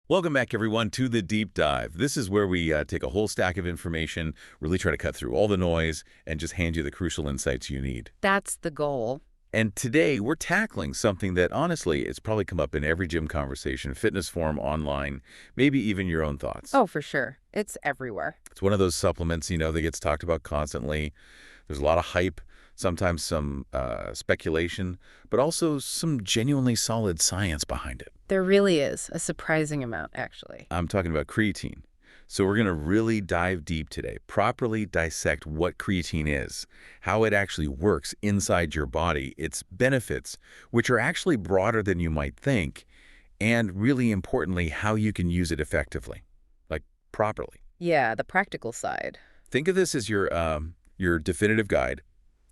Welcome back, everyone, to the Deep Dive. This is where we take a whole stack of information, really try to cut through all the noise, and just hand you the crucial insights you need. That's the goal. And today, we're tackling something that, honestly, it's probably come up in every gym conversation, fitness forum, online, maybe even your own thoughts. Oh, for sure. It's everywhere. It's one of those supplements, that gets talked about constantly. There's a lot of hype, sometimes some speculation, but also some genuinely solid science behind it. There really is a surprising amount, actually. I'm talking about creatine. So we're going to really dive deep today, properly dissect what creatine is, how it actually works inside your body, its benefits, which are actually broader than you might think, and really importantly, how you can use it effectively, like properly. Yeah, the practical side. Think of this as your definitive guide.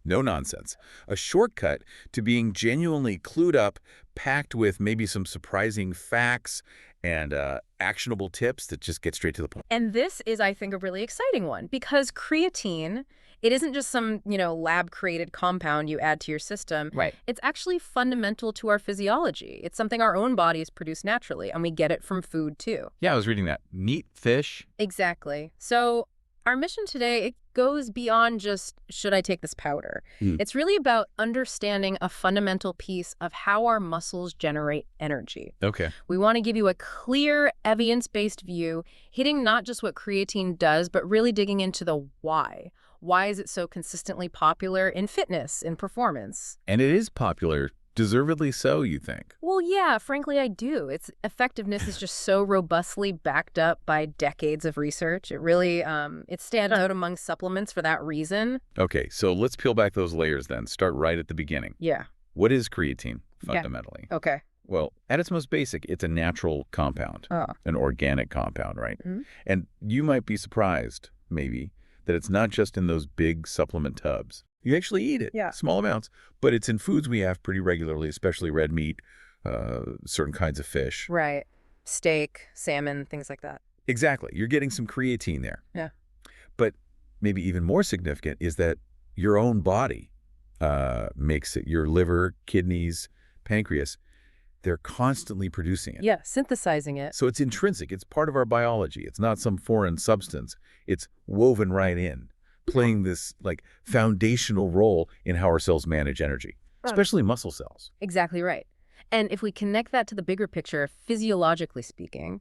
No nonsense. A shortcut to being genuinely clued up, packed with maybe some surprising facts and actionable tips that just get straight to the point. And this is, I think, a really exciting one because creatine, it isn't just some, lab-created compound you add to your system. Right. It's actually fundamental to our physiology. It's something our own bodies produce naturally, and we get it from food, too. Yeah, I was reading that. Meat, fish. Exactly. So our mission today, it goes beyond just, should I take this powder? It's really about understanding a fundamental piece of how our muscles generate energy. Okay. We want to give you a clear, evidence-based view, hitting not just what creatine does, but really digging into the why. Why is it so consistently popular in fitness, in performance? And it is popular. Deservedly so, you think? Well, yeah, frankly, I do. Its effectiveness is just so robustly backed up by decades of research. It really, it stands out among supplements for that reason. Okay, so let's peel back those layers then. Start right at the beginning. Yeah. What is creatine, fundamentally? Yeah. Okay. Well, at its most basic, it's a natural compound, an organic compound, right? Mm-hmm. And you might be surprised, maybe, that it's not just in those big supplement tubs. You actually eat it, small amounts, but it's in foods we have pretty regularly, especially red meat, certain kinds of fish. Right. Steak, salmon, things like that. Exactly. You're getting some creatine there. Yeah. But maybe even more significant is that your own body makes it. Your liver, kidneys, pancreas, they're constantly producing it. Yeah, synthesizing it. So it's intrinsic. It's part of our biology. It's not some foreign substance. It's woven right in, playing this foundational role in how our cells manage energy, especially muscle cells. Exactly right. And if we connect that to the bigger picture, physiologically speaking,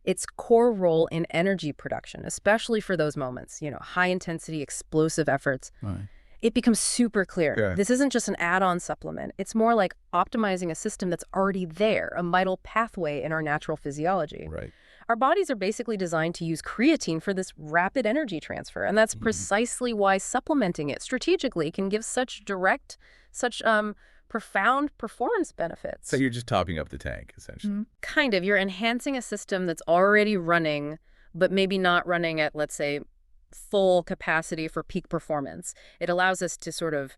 its core role in energy production, especially for those moments, high intensity, explosive efforts, it becomes super clear. Yeah. This isn't just an add-on supplement. It's more like optimizing a system that's already there, a vital pathway in our natural physiology. Right. Our bodies are basically designed to use creatine for this rapid energy transfer, and that's precisely why supplementing it strategically can give such direct, such profound performance benefits. So you're just topping up the tank, essentially. Kind of. You're enhancing a system that's already running, but maybe not running at, let's say, full capacity for peak performance. It allows us to sort of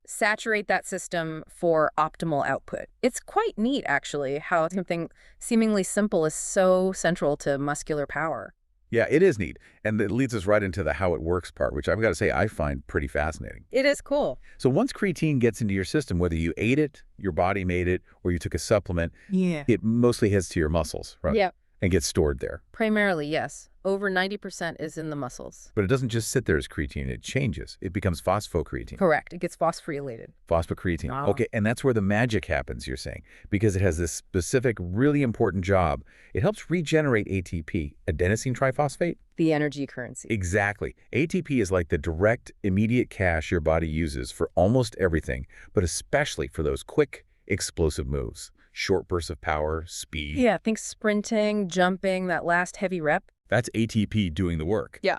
saturate that system for optimal output. It's quite neat, actually, how something seemingly simple is so central to muscular power. Yeah, it is neat. And it leads us right into the how it works part, which I've got to say I find pretty fascinating. It is cool. So once creatine gets into your system, whether you ate it, your body made it, or you took a supplement, it mostly heads to your muscles, right? Yeah. And gets stored there. Primarily, yes. Over 90% is in the muscles. But it doesn't just sit there as creatine. It changes. It becomes phosphocreatine. Correct. It gets phosphorylated. Phosphocreatine. Okay, and that's where the magic happens, you're saying, because it has this specific, really important job. It helps regenerate ATP, adenosine triphosphate. The energy currency. Exactly. ATP is like the direct, immediate cash your body uses for almost everything, but especially for those quick, explosive moves. Short bursts of power, speed. Yeah, think sprinting, jumping, that last heavy rep. That's ATP doing the work. Yeah.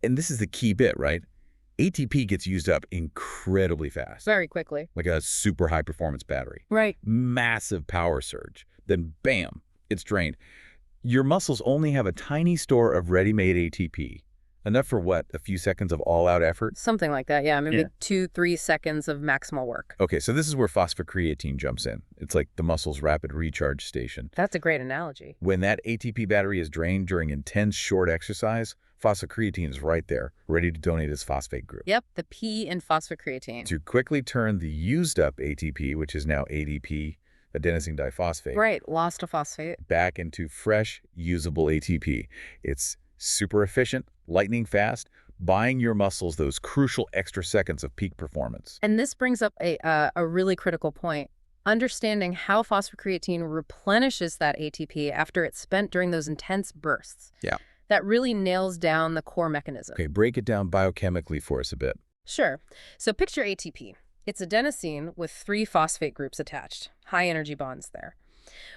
And this is the key bit, right? ATP gets used up incredibly fast. Very quickly. Like a super high performance battery. Right. Massive power surge. Then bam, it's drained. Your muscles only have a tiny store of ready-made ATP. Enough for what? A few seconds of all-out effort? Something like that, yeah. Maybe 2-3 seconds of maximal work. Okay, so this is where phosphocreatine jumps in. It's like the muscle's rapid recharge station. That's a great analogy. When that ATP battery is drained during intense short exercise, phosphocreatine is right there, ready to donate its phosphate group. Yep, the P in phosphocreatine. To quickly turn the used-up ATP, which is now ADP, adenosine diphosphate, Right, lost a phosphate. back into fresh, usable ATP. It's super efficient, lightning fast, buying your muscles those crucial extra seconds of peak performance. And this brings up a really critical point. Understanding how phosphocreatine replenishes that ATP after it's spent during those intense bursts. Yeah. That really nails down the core mechanism. Okay, break it down biochemically for us a bit. Sure. So picture ATP. It's adenosine with 3 phosphate groups attached, high energy bonds there.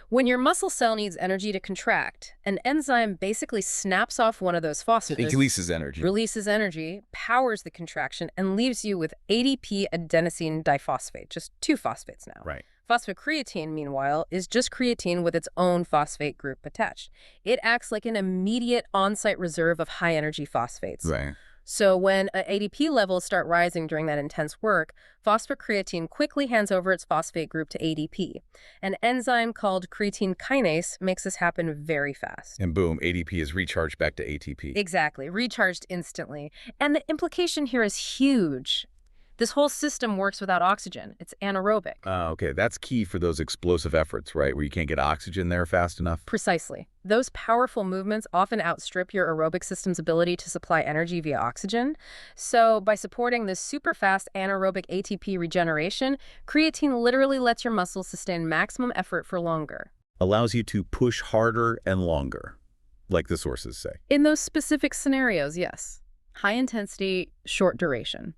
When your muscle cell needs energy to contract, an enzyme basically snaps off one of those phosphates, It releases energy. releases energy, powers the contraction, and leaves you with ADP adenosine diphosphate, just 2 phosphates now. Right. Phosphocreatine, meanwhile, is just creatine with its own phosphate group attached. It acts like an immediate on-site reserve of high-energy phosphates. Right. So when ADP levels start rising during that intense work, phosphocreatine quickly hands over its phosphate group to ADP. An enzyme called creatine kinase makes this happen very fast. And boom, ADP is recharged back to ATP. Exactly, recharged instantly. And the implication here is huge. This whole system works without oxygen. It's anaerobic. Okay, that's key for those explosive efforts, right, where you can't get oxygen there fast enough. Precisely. Those powerful movements often outstrip your aerobic system's ability to supply energy via oxygen. So by supporting this super fast anaerobic ATP regeneration, creatine literally lets your muscles sustain maximum effort for longer. Allows you to push harder and longer, like the sources say. In those specific scenarios, yes. High intensity, short duration.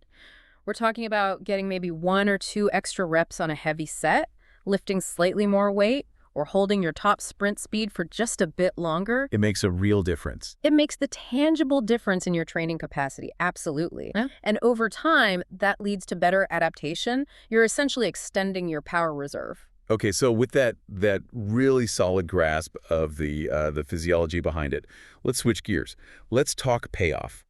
We're talking about getting maybe 1 or 2 extra reps on a heavy set, lifting slightly more weight, or holding your top sprint speed for just a bit longer. It makes a real difference. It makes the tangible difference in your training capacity, absolutely. Yeah. And over time, that leads to better adaptation. You're essentially extending your power reserve. Okay, so with that really solid grasp of the physiology behind it, let's switch gears. Let's talk payoff.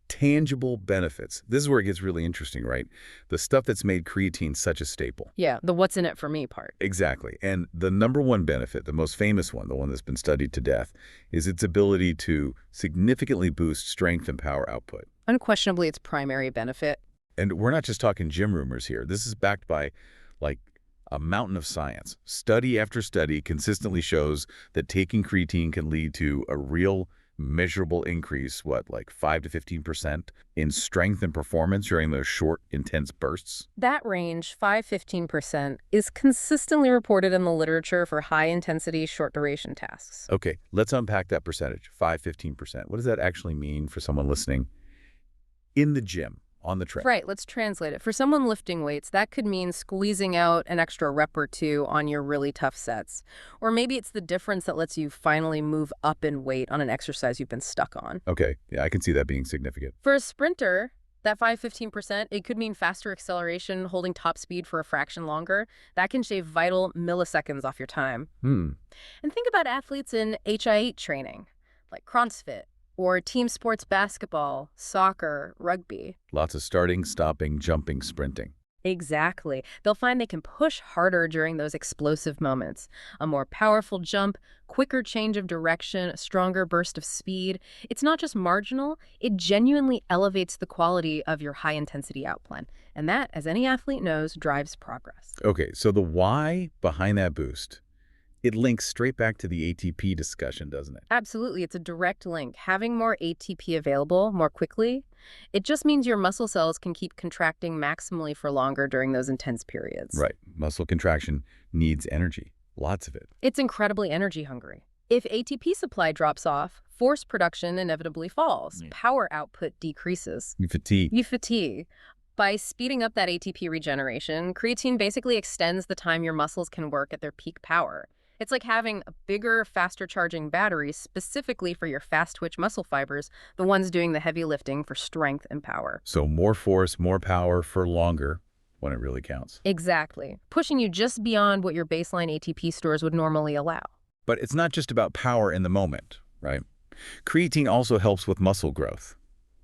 Tangible benefits. This is where it gets really interesting, right? The stuff that's made creatine such a staple. Yeah, the what's in it for me part. Exactly. And the number one benefit, the most famous one, the one that's been studied to death, is its ability to significantly boost strength and power output. Unquestionably, its primary benefit. And we're not just talking gym rumors here. This is backed by, like, a mountain of science. Study after study consistently shows that taking creatine can lead to a real measurable increase, like 5 to 15% in strength and performance during those short, intense bursts? That range, 5–15%, is consistently reported in the literature for high-intensity, short-duration tasks. Okay, let's unpack that percentage, 5–15%. What does that actually mean for someone listening in the gym, on the trail? Right, let's translate it. For someone lifting weights, that could mean squeezing out an extra rep or 2 on your really tough sets. Or maybe it's the difference that lets you finally move up in weight on an exercise you've been stuck on. Okay, yeah, I can see that being significant. For a sprinter, that 5–15%, it could mean faster acceleration, holding top speed for a fraction longer. That can shave vital milliseconds off your time. And think about athletes in HIIT training, like CrossFit, or team sports basketball, soccer, rugby. Lots of starting, stopping, jumping, sprinting. Exactly. They'll find they can push harder during those explosive moments. A more powerful jump, quicker change of direction, a stronger burst of speed. It's not just marginal, it genuinely elevates the quality of your high-intensity output. And that, as any athlete knows, drives progress. Okay, so the why behind that boost, it links straight back to the ATP discussion, doesn't it? Absolutely. It's a direct link. Having more ATP available more quickly, it just means your muscle cells can keep contracting maximally for longer during those intense periods. Right. Muscle contraction needs energy. Lots of it. It's incredibly energy hungry. If ATP supply drops off, force production inevitably falls. Power output decreases. You fatigue. You fatigue. By speeding up that ATP regeneration, creatine basically extends the time your muscles can work at their peak power. It's like having a bigger, faster-charging battery specifically for your fast-twitch muscle fibers, the ones doing the heavy lifting for strength and power. So more force, more power for longer when it really counts. Exactly. Pushing you just beyond what your baseline ATP stores would normally allow. But it's not just about power in the moment, right? Creatine also helps with muscle growth,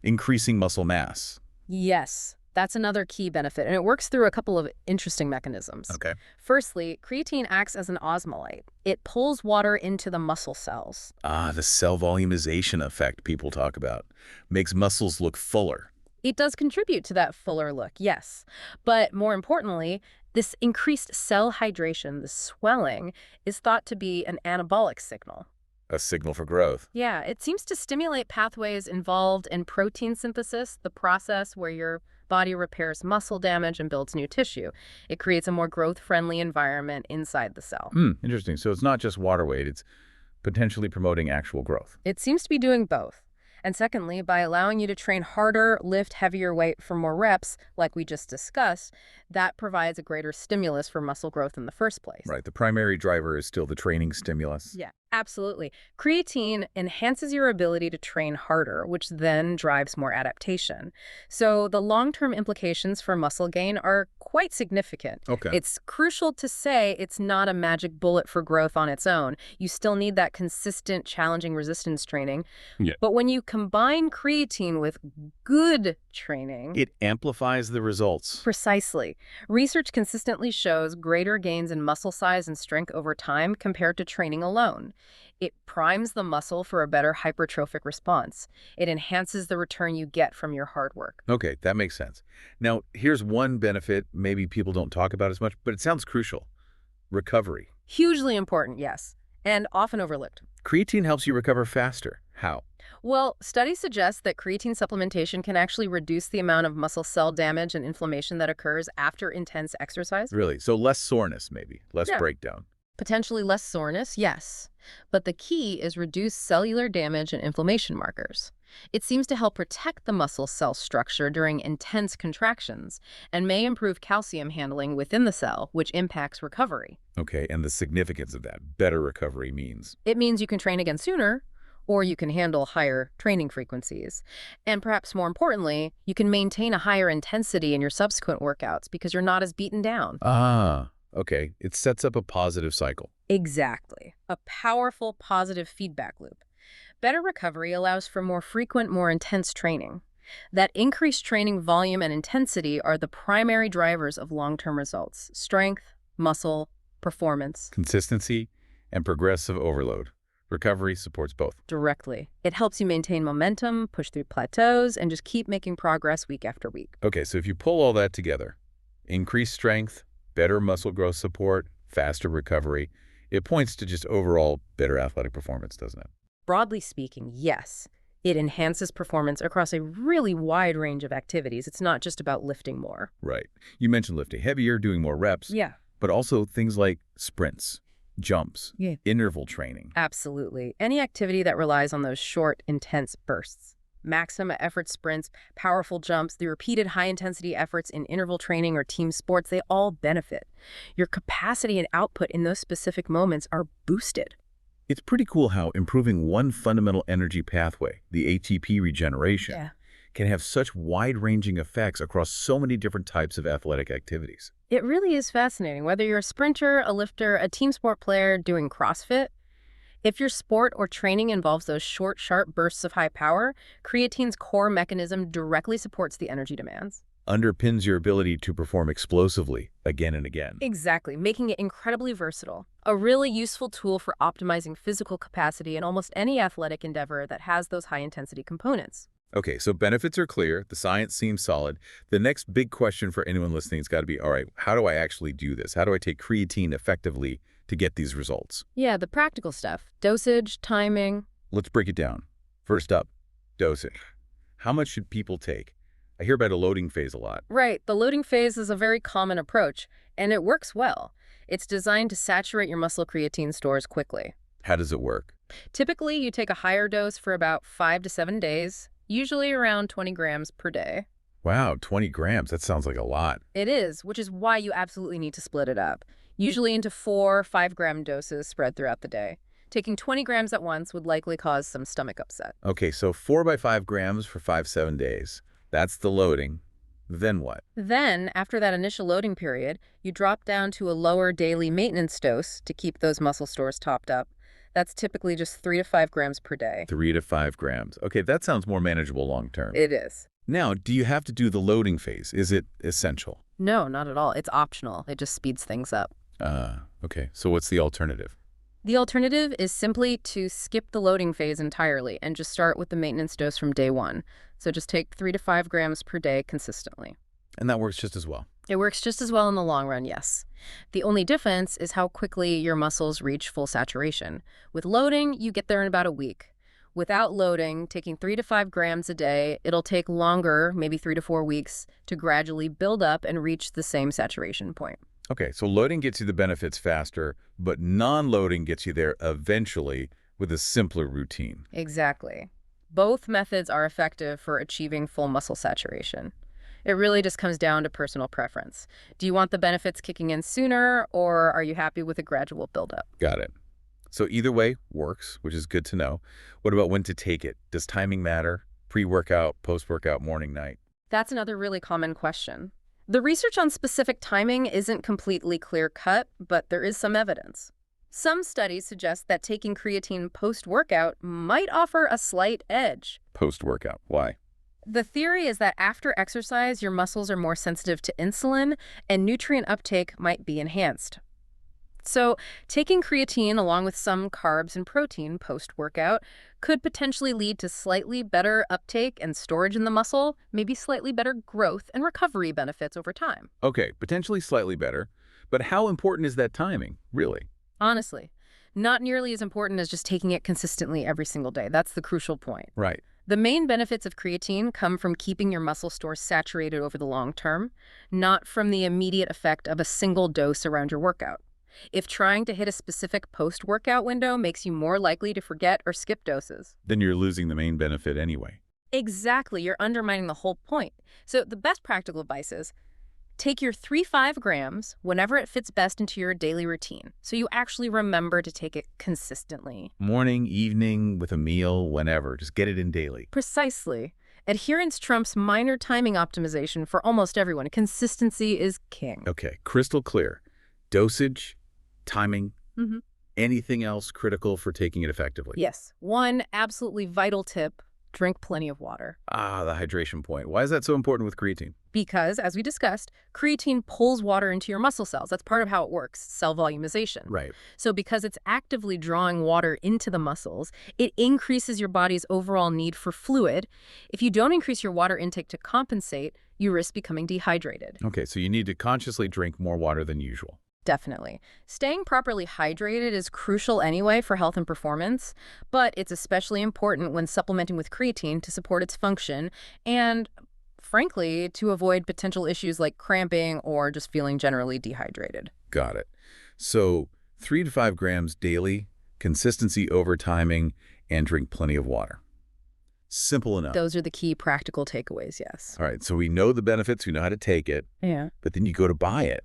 increasing muscle mass. Yes. That's another key benefit, and it works through a couple of interesting mechanisms. Okay. Firstly, creatine acts as an osmolyte. It pulls water into the muscle cells. Ah, the cell volumization effect people talk about. Makes muscles look fuller. It does contribute to that fuller look, yes. But more importantly, this increased cell hydration, the swelling, is thought to be an anabolic signal. A signal for growth. Yeah, it seems to stimulate pathways involved in protein synthesis, the process where your body repairs muscle damage and builds new tissue. It creates a more growth-friendly environment inside the cell. Interesting. So it's not just water weight, it's potentially promoting actual growth. It seems to be doing both. And secondly, by allowing you to train harder, lift heavier weight for more reps, like we just discussed, that provides a greater stimulus for muscle growth in the first place. Right. The primary driver is still the training stimulus. Yeah, absolutely. Creatine enhances your ability to train harder, which then drives more adaptation. So the long-term implications for muscle gain are quite significant. Okay. It's crucial to say it's not a magic bullet for growth on its own. You still need that consistent, challenging resistance training. Yeah. But when you combine creatine with good training, It amplifies the results. precisely. Research consistently shows greater gains in muscle size and strength over time compared to training alone. It primes the muscle for a better hypertrophic response. It enhances the return you get from your hard work. Okay, that makes sense. Now, here's one benefit maybe people don't talk about as much, but it sounds crucial. Recovery. Hugely important, yes, and often overlooked. Creatine helps you recover faster. How? Well, studies suggest that creatine supplementation can actually reduce the amount of muscle cell damage and inflammation that occurs after intense exercise. Really? So less soreness, maybe, less Yeah. breakdown. Potentially less soreness, yes. But the key is reduced cellular damage and inflammation markers. It seems to help protect the muscle cell structure during intense contractions and may improve calcium handling within the cell, which impacts recovery. Okay, and the significance of that, better recovery means. It means you can train again sooner, or you can handle higher training frequencies. And perhaps more importantly, you can maintain a higher intensity in your subsequent workouts because you're not as beaten down. Ah, okay. It sets up a positive cycle. Exactly. A powerful positive feedback loop. Better recovery allows for more frequent, more intense training. That increased training volume and intensity are the primary drivers of long-term results: strength, muscle, performance. Consistency and progressive overload. Recovery supports both. Directly. It helps you maintain momentum, push through plateaus, and just keep making progress week after week. Okay, so if you pull all that together, increased strength, better muscle growth support, faster recovery, it points to just overall better athletic performance, doesn't it? Broadly speaking, yes. It enhances performance across a really wide range of activities. It's not just about lifting more. Right. You mentioned lifting heavier, doing more reps, Yeah. but also things like sprints, jumps, Yeah. interval training. Absolutely. Any activity that relies on those short, intense bursts. Maximum effort sprints, powerful jumps, the repeated high-intensity efforts in interval training or team sports, they all benefit. Your capacity and output in those specific moments are boosted. It's pretty cool how improving one fundamental energy pathway, the ATP regeneration, can have such wide-ranging effects across so many different types of athletic activities. It really is fascinating. Whether you're a sprinter, a lifter, a team sport player doing CrossFit, if your sport or training involves those short, sharp bursts of high power, creatine's core mechanism directly supports the energy demands. Underpins your ability to perform explosively again and again. Exactly, making it incredibly versatile. A really useful tool for optimizing physical capacity in almost any athletic endeavor that has those high-intensity components. Okay, so benefits are clear. The science seems solid. The next big question for anyone listening has got to be, all right, how do I actually do this? How do I take creatine effectively to get these results? Yeah, the practical stuff. Dosage, timing. Let's break it down. First up, dosage. How much should people take? I hear about a loading phase a lot. Right, the loading phase is a very common approach, and it works well. It's designed to saturate your muscle creatine stores quickly. How does it work? Typically, you take a higher dose for about 5 to 7 days, usually around 20 grams per day. Wow, 20 grams. That sounds like a lot. It is, which is why you absolutely need to split it up, usually into 4 5-gram doses spread throughout the day. Taking 20 grams at once would likely cause some stomach upset. Okay, so 4 by 5 grams for 5-7 days. That's the loading. Then what? Then, after that initial loading period, you drop down to a lower daily maintenance dose to keep those muscle stores topped up. That's typically just 3 to 5 grams per day. 3 to 5 grams. Okay, that sounds more manageable long term. It is. Now, do you have to do the loading phase? Is it essential? No, not at all. It's optional. It just speeds things up. Okay. So what's the alternative? The alternative is simply to skip the loading phase entirely and just start with the maintenance dose from day one. So just take 3 to 5 grams per day consistently. And that works just as well. It works just as well in the long run, yes. The only difference is how quickly your muscles reach full saturation. With loading, you get there in about a week. Without loading, taking 3 to 5 grams a day, it'll take longer, maybe 3 to 4 weeks, to gradually build up and reach the same saturation point. Okay, so loading gets you the benefits faster, but non-loading gets you there eventually with a simpler routine. Exactly. Both methods are effective for achieving full muscle saturation. It really just comes down to personal preference. Do you want the benefits kicking in sooner, or are you happy with a gradual buildup? Got it. So either way works, which is good to know. What about when to take it? Does timing matter? Pre-workout, post-workout, morning, night? That's another really common question. The research on specific timing isn't completely clear-cut, but there is some evidence. Some studies suggest that taking creatine post-workout might offer a slight edge. Post-workout. Why? The theory is that after exercise, your muscles are more sensitive to insulin, and nutrient uptake might be enhanced. So, taking creatine along with some carbs and protein post-workout could potentially lead to slightly better uptake and storage in the muscle, maybe slightly better growth and recovery benefits over time. Okay, potentially slightly better, but how important is that timing, really? Honestly, not nearly as important as just taking it consistently every single day. That's the crucial point. Right. The main benefits of creatine come from keeping your muscle stores saturated over the long term, not from the immediate effect of a single dose around your workout. If trying to hit a specific post-workout window makes you more likely to forget or skip doses. Then you're losing the main benefit anyway. Exactly, you're undermining the whole point. So the best practical advice is take your 3-5 grams whenever it fits best into your daily routine, so you actually remember to take it consistently. Morning, evening, with a meal, whenever. Just get it in daily. Precisely. Adherence trumps minor timing optimization for almost everyone. Consistency is king. Okay, crystal clear. Dosage, timing, anything else critical for taking it effectively? Yes. One absolutely vital tip, drink plenty of water. The hydration point. Why is that so important with creatine? Because, as we discussed, creatine pulls water into your muscle cells. That's part of how it works, cell volumization. Right. So because it's actively drawing water into the muscles, it increases your body's overall need for fluid. If you don't increase your water intake to compensate, you risk becoming dehydrated. Okay, so you need to consciously drink more water than usual. Definitely. Staying properly hydrated is crucial anyway for health and performance, but it's especially important when supplementing with creatine to support its function and, frankly, to avoid potential issues like cramping or just feeling generally dehydrated. Got it. So 3 to 5 grams daily, consistency over timing, and drink plenty of water. Simple enough. Those are the key practical takeaways, yes. All right, so we know the benefits, we know how to take it, Yeah. but then you go to buy it.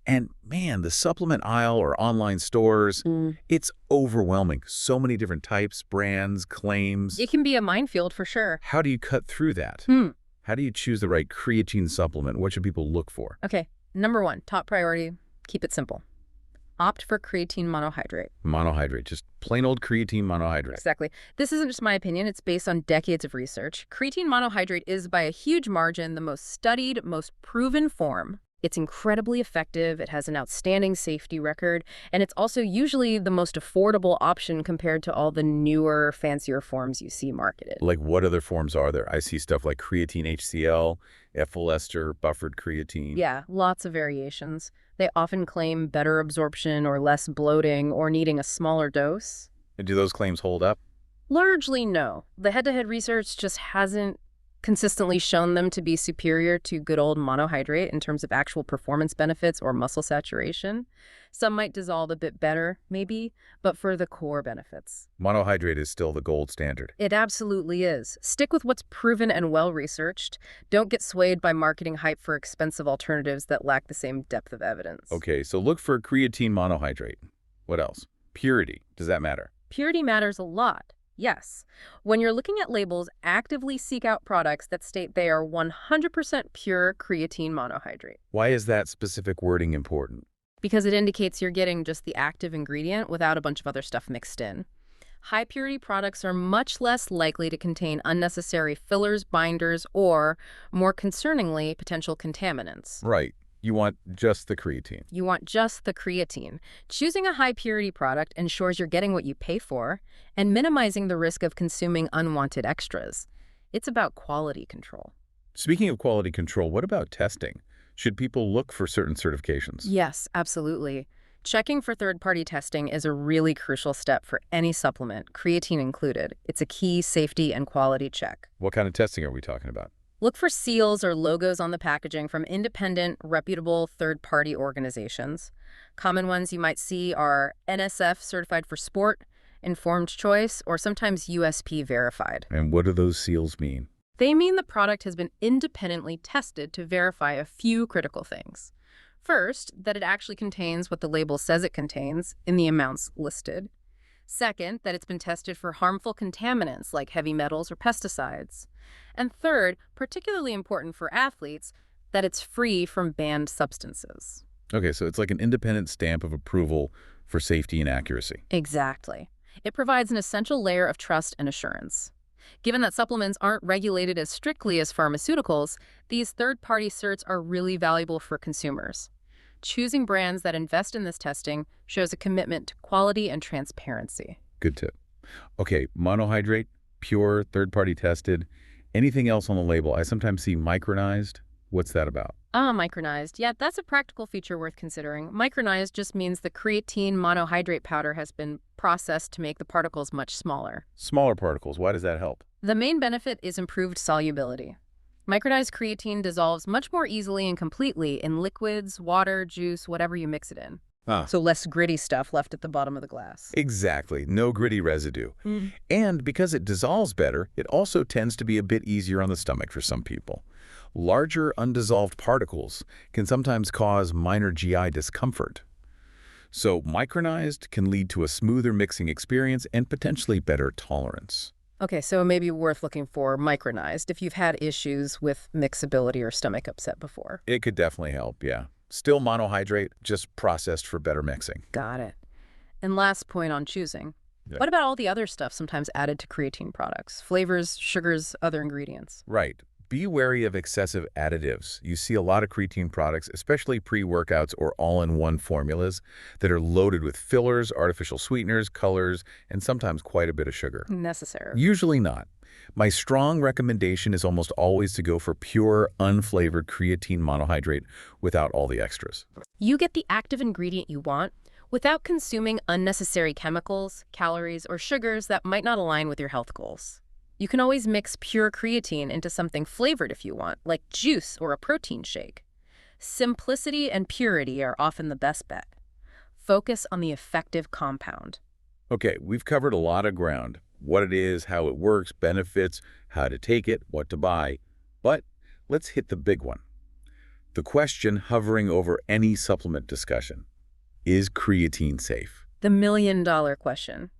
And man, the supplement aisle or online stores, it's overwhelming. So many different types, brands, claims. It can be a minefield for sure. How do you cut through that? How do you choose the right creatine supplement? What should people look for? Okay, number one, top priority, keep it simple. Opt for creatine monohydrate. Monohydrate, just plain old creatine monohydrate. Exactly. This isn't just my opinion. It's based on decades of research. Creatine monohydrate is by a huge margin the most studied, most proven form. It's incredibly effective, it has an outstanding safety record, and it's also usually the most affordable option compared to all the newer, fancier forms you see marketed. Like what other forms are there? I see stuff like creatine HCl, ethyl ester, buffered creatine. Yeah, lots of variations. They often claim better absorption or less bloating or needing a smaller dose. And do those claims hold up? Largely no. The head-to-head research just hasn't consistently shown them to be superior to good old monohydrate in terms of actual performance benefits or muscle saturation. Some might dissolve a bit better, maybe, but for the core benefits. Monohydrate is still the gold standard. It absolutely is. Stick with what's proven and well-researched. Don't get swayed by marketing hype for expensive alternatives that lack the same depth of evidence. Okay, so look for creatine monohydrate. What else? Purity. Does that matter? Purity matters a lot. Yes. When you're looking at labels, actively seek out products that state they are 100% pure creatine monohydrate. Why is that specific wording important? Because it indicates you're getting just the active ingredient without a bunch of other stuff mixed in. High-purity products are much less likely to contain unnecessary fillers, binders, or, more concerningly, potential contaminants. Right. You want just the creatine. You want just the creatine. Choosing a high-purity product ensures you're getting what you pay for and minimizing the risk of consuming unwanted extras. It's about quality control. Speaking of quality control, what about testing? Should people look for certain certifications? Yes, absolutely. Checking for third-party testing is a really crucial step for any supplement, creatine included. It's a key safety and quality check. What kind of testing are we talking about? Look for seals or logos on the packaging from independent, reputable third-party organizations. Common ones you might see are NSF certified for sport, informed choice, or sometimes USP verified. And what do those seals mean? They mean the product has been independently tested to verify a few critical things. First, that it actually contains what the label says it contains in the amounts listed. Second, that it's been tested for harmful contaminants like heavy metals or pesticides. And third, particularly important for athletes, that it's free from banned substances. Okay, so it's like an independent stamp of approval for safety and accuracy. Exactly. It provides an essential layer of trust and assurance. Given that supplements aren't regulated as strictly as pharmaceuticals, these third-party certs are really valuable for consumers. Choosing brands that invest in this testing shows a commitment to quality and transparency. Good tip. Okay, monohydrate, pure, third-party tested. Anything else on the label? I sometimes see micronized. What's that about? Micronized. Yeah, that's a practical feature worth considering. Micronized just means the creatine monohydrate powder has been processed to make the particles much smaller. Smaller particles. Why does that help? The main benefit is improved solubility. Micronized creatine dissolves much more easily and completely in liquids, water, juice, whatever you mix it in. So less gritty stuff left at the bottom of the glass. Exactly. No gritty residue. And because it dissolves better, it also tends to be a bit easier on the stomach for some people. Larger, undissolved particles can sometimes cause minor GI discomfort. So micronized can lead to a smoother mixing experience and potentially better tolerance. Okay, so it may be worth looking for micronized if you've had issues with mixability or stomach upset before. It could definitely help, yeah. Still monohydrate, just processed for better mixing. Got it. And last point on choosing. Yeah. What about all the other stuff sometimes added to creatine products? Flavors, sugars, other ingredients? Right. Be wary of excessive additives. You see a lot of creatine products, especially pre-workouts or all-in-one formulas, that are loaded with fillers, artificial sweeteners, colors, and sometimes quite a bit of sugar. Necessary. Usually not. My strong recommendation is almost always to go for pure, unflavored creatine monohydrate without all the extras. You get the active ingredient you want without consuming unnecessary chemicals, calories, or sugars that might not align with your health goals. You can always mix pure creatine into something flavored if you want, like juice or a protein shake. Simplicity and purity are often the best bet. Focus on the effective compound. Okay, we've covered a lot of ground. What it is, how it works, benefits, how to take it, what to buy. But let's hit the big one. The question hovering over any supplement discussion. Is creatine safe? The million-dollar question.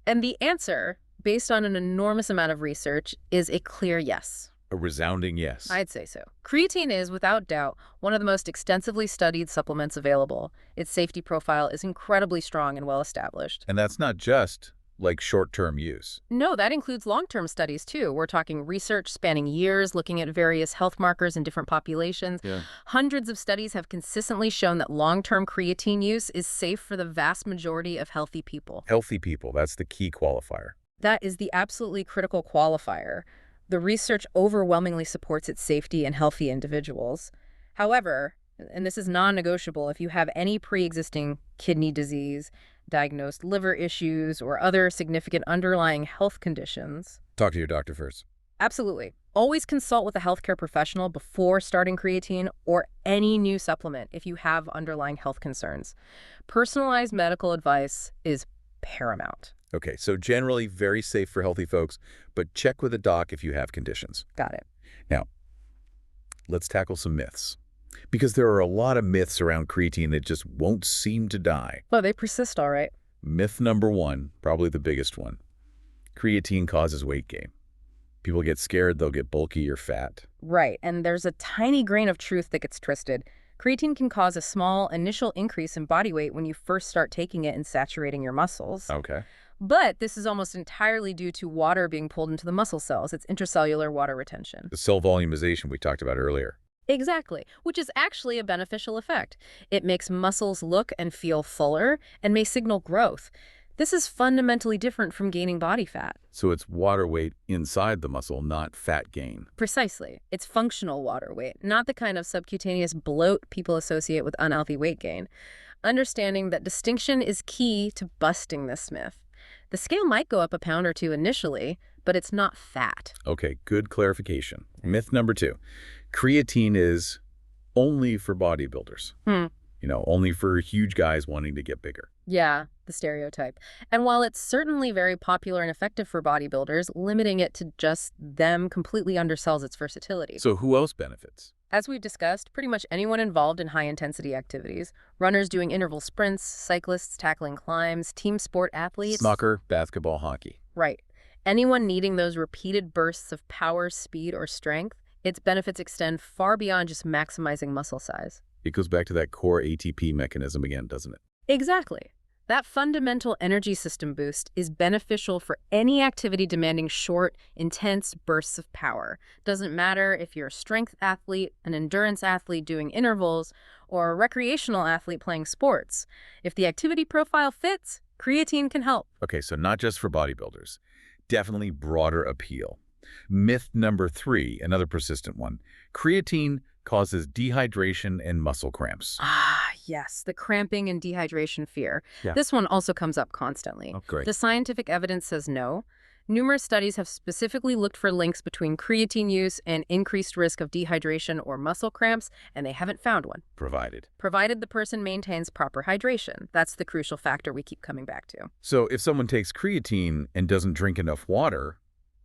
And the answer, based on an enormous amount of research, is a clear yes. A resounding yes. I'd say so. Creatine is, without doubt, one of the most extensively studied supplements available. Its safety profile is incredibly strong and well-established. And that's not just like short-term use. No, that includes long-term studies, too. We're talking research spanning years, looking at various health markers in different populations. Yeah. Hundreds of studies have consistently shown that long-term creatine use is safe for the vast majority of healthy people. Healthy people, that's the key qualifier. That is the absolutely critical qualifier. The research overwhelmingly supports its safety in healthy individuals. However, and this is non-negotiable, if you have any pre-existing kidney disease, diagnosed liver issues, or other significant underlying health conditions. Talk to your doctor first. Absolutely. Always consult with a healthcare professional before starting creatine or any new supplement if you have underlying health concerns. Personalized medical advice is paramount. Okay, so generally very safe for healthy folks, but check with a doc if you have conditions. Got it. Now, let's tackle some myths. Because there are a lot of myths around creatine that just won't seem to die. Well, they persist, all right. Myth number one, probably the biggest one. Creatine causes weight gain. People get scared they'll get bulky or fat. Right, and there's a tiny grain of truth that gets twisted. Creatine can cause a small initial increase in body weight when you first start taking it and saturating your muscles. Okay. But this is almost entirely due to water being pulled into the muscle cells. It's intracellular water retention. The cell volumization we talked about earlier. Exactly, which is actually a beneficial effect. It makes muscles look and feel fuller and may signal growth. This is fundamentally different from gaining body fat. So it's water weight inside the muscle, not fat gain. Precisely. It's functional water weight, not the kind of subcutaneous bloat people associate with unhealthy weight gain. Understanding that distinction is key to busting this myth. The scale might go up a pound or two initially, but it's not fat. Okay, good clarification. Myth number 2. Creatine is only for bodybuilders. Only for huge guys wanting to get bigger. Yeah, the stereotype. And while it's certainly very popular and effective for bodybuilders, limiting it to just them completely undersells its versatility. So who else benefits? As we've discussed, pretty much anyone involved in high-intensity activities, runners doing interval sprints, cyclists tackling climbs, team sport athletes. Soccer, basketball, hockey. Right. Anyone needing those repeated bursts of power, speed, or strength, its benefits extend far beyond just maximizing muscle size. It goes back to that core ATP mechanism again, doesn't it? Exactly. That fundamental energy system boost is beneficial for any activity demanding short, intense bursts of power. Doesn't matter if you're a strength athlete, an endurance athlete doing intervals, or a recreational athlete playing sports. If the activity profile fits, creatine can help. Okay, so not just for bodybuilders. Definitely broader appeal. Myth number 3, another persistent one. Creatine causes dehydration and muscle cramps. Ah, yes, the cramping and dehydration fear. Yeah. This one also comes up constantly. Oh, great. The scientific evidence says no. Numerous studies have specifically looked for links between creatine use and increased risk of dehydration or muscle cramps, and they haven't found one. Provided the person maintains proper hydration. That's the crucial factor we keep coming back to. So if someone takes creatine and doesn't drink enough water,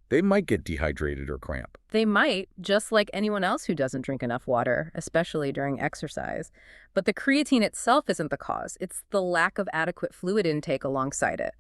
they might get dehydrated or cramp. They might, just like anyone else who doesn't drink enough water, especially during exercise. But the creatine itself isn't the cause. It's the lack of adequate fluid intake alongside it.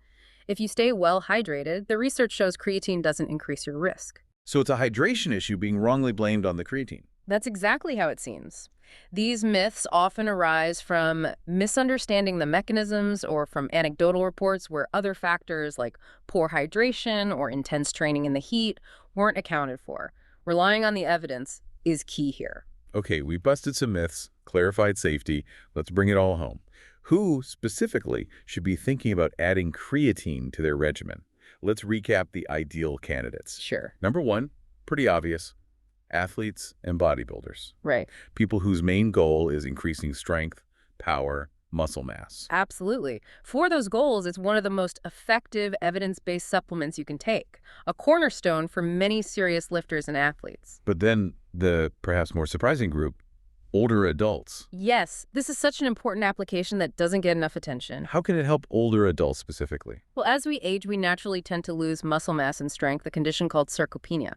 If you stay well hydrated, the research shows creatine doesn't increase your risk. So it's a hydration issue being wrongly blamed on the creatine. That's exactly how it seems. These myths often arise from misunderstanding the mechanisms or from anecdotal reports where other factors like poor hydration or intense training in the heat weren't accounted for. Relying on the evidence is key here. Okay, we busted some myths, clarified safety. Let's bring it all home. Who specifically should be thinking about adding creatine to their regimen? Let's recap the ideal candidates. Sure. Number 1, pretty obvious. Athletes and bodybuilders. Right. People whose main goal is increasing strength, power, muscle mass. Absolutely. For those goals, it's one of the most effective evidence-based supplements you can take, a cornerstone for many serious lifters and athletes. But then the perhaps more surprising group, older adults. Yes, this is such an important application that doesn't get enough attention. How can it help older adults specifically? Well, as we age, we naturally tend to lose muscle mass and strength, a condition called sarcopenia.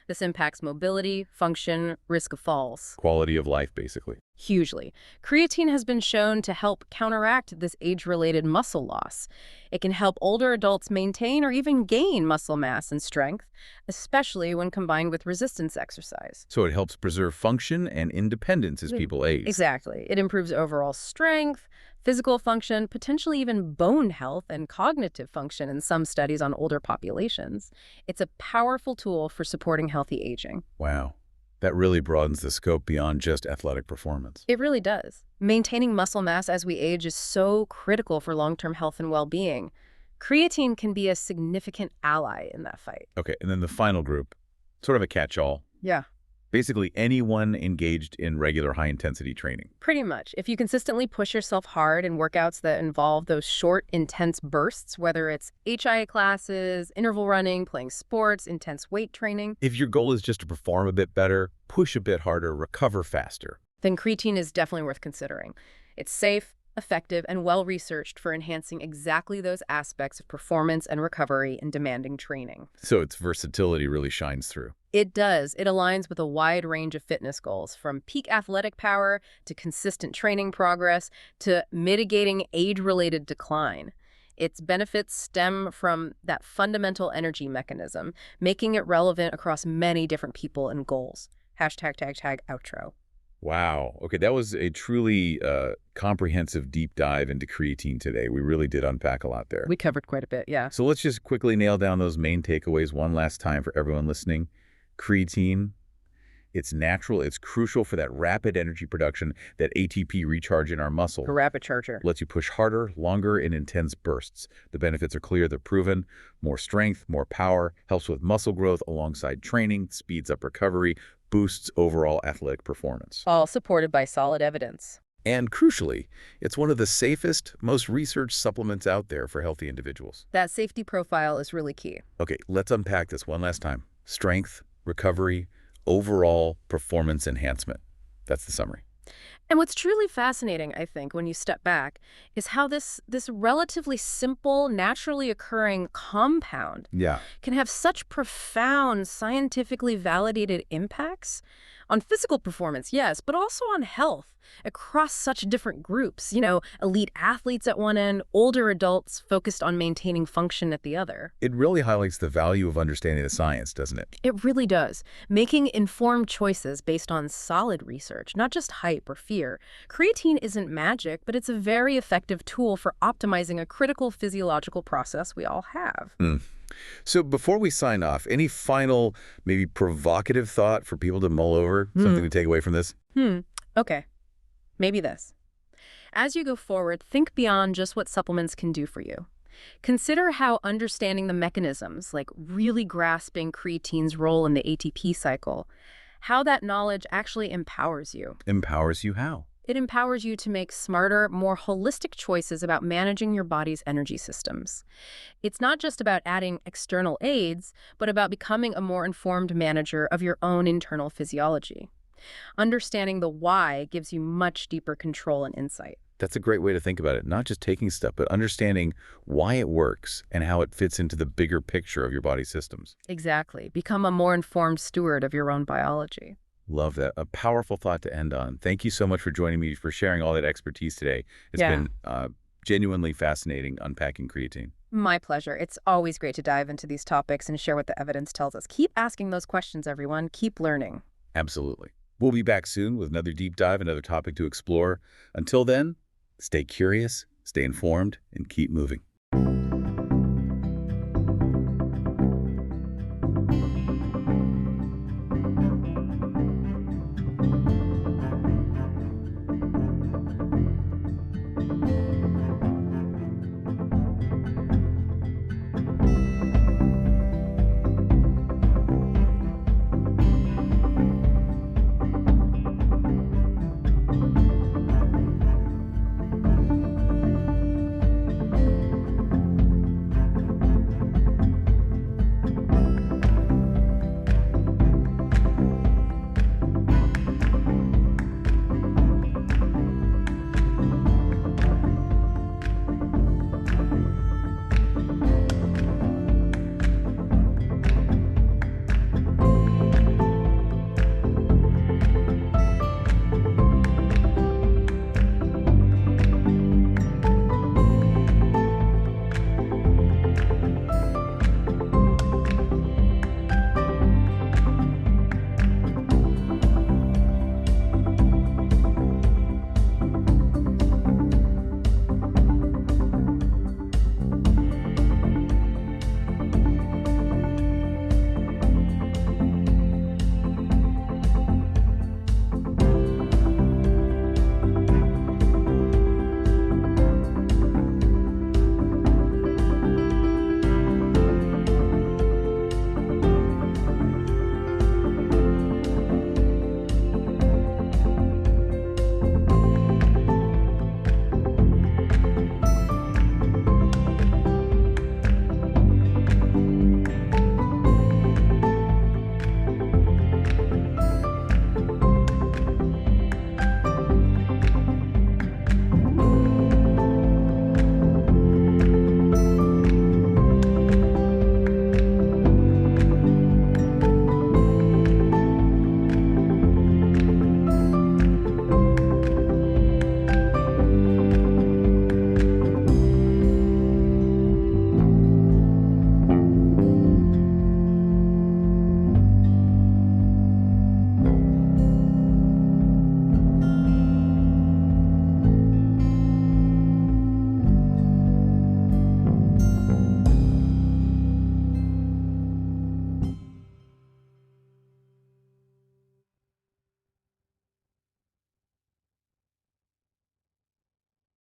This impacts mobility, function, risk of falls. Quality of life, basically. Hugely. Creatine has been shown to help counteract this age-related muscle loss. It can help older adults maintain or even gain muscle mass and strength, especially when combined with resistance exercise. So it helps preserve function and independence as people age. Exactly. It improves overall strength, physical function, potentially even bone health and cognitive function in some studies on older populations. It's a powerful tool for supporting healthy aging. Wow. That really broadens the scope beyond just athletic performance. It really does. Maintaining muscle mass as we age is so critical for long-term health and well-being. Creatine can be a significant ally in that fight. Okay, and then the final group, sort of a catch-all. Yeah. Basically anyone engaged in regular high-intensity training. Pretty much. If you consistently push yourself hard in workouts that involve those short, intense bursts, whether it's HIIT classes, interval running, playing sports, intense weight training, If your goal is just to perform a bit better, push a bit harder, recover faster. then creatine is definitely worth considering. It's safe, effective, and well-researched for enhancing exactly those aspects of performance and recovery in demanding training. So its versatility really shines through. It does. It aligns with a wide range of fitness goals, from peak athletic power to consistent training progress to mitigating age-related decline. Its benefits stem from that fundamental energy mechanism, making it relevant across many different people and goals. #outro. Wow. Okay, that was a truly comprehensive deep dive into creatine today. We really did unpack a lot there. We covered quite a bit, yeah. So let's just quickly nail down those main takeaways one last time for everyone listening. Creatine, it's natural, it's crucial for that rapid energy production, that ATP recharge in our muscle. A rapid charger. Lets you push harder, longer, in intense bursts. The benefits are clear, they're proven. More strength, more power, helps with muscle growth alongside training, speeds up recovery, boosts overall athletic performance. All supported by solid evidence. And crucially, it's one of the safest, most researched supplements out there for healthy individuals. That safety profile is really key. Okay, let's unpack this one last time. Strength, recovery, overall performance enhancement. That's the summary. And what's truly fascinating, I think, when you step back, is how this relatively simple, naturally occurring compound Yeah. can have such profound, scientifically validated impacts on physical performance, yes, but also on health across such different groups. Elite athletes at one end, older adults focused on maintaining function at the other. It really highlights the value of understanding the science, doesn't it? It really does. Making informed choices based on solid research, not just hype or fear. Creatine isn't magic, but it's a very effective tool for optimizing a critical physiological process we all have. So before we sign off, any final, maybe provocative thought for people to mull over, something to take away from this? Okay. Maybe this. As you go forward, think beyond just what supplements can do for you. Consider how understanding the mechanisms, like really grasping creatine's role in the ATP cycle, how that knowledge actually empowers you. Empowers you how? It empowers you to make smarter, more holistic choices about managing your body's energy systems. It's not just about adding external aids, but about becoming a more informed manager of your own internal physiology. Understanding the why gives you much deeper control and insight. That's a great way to think about it. Not just taking stuff, but understanding why it works and how it fits into the bigger picture of your body's systems. Exactly. Become a more informed steward of your own biology. Love that. A powerful thought to end on. Thank you so much for joining me, for sharing all that expertise today. It's been genuinely fascinating unpacking creatine. My pleasure. It's always great to dive into these topics and share what the evidence tells us. Keep asking those questions, everyone. Keep learning. Absolutely. We'll be back soon with another deep dive, another topic to explore. Until then, stay curious, stay informed, and keep moving.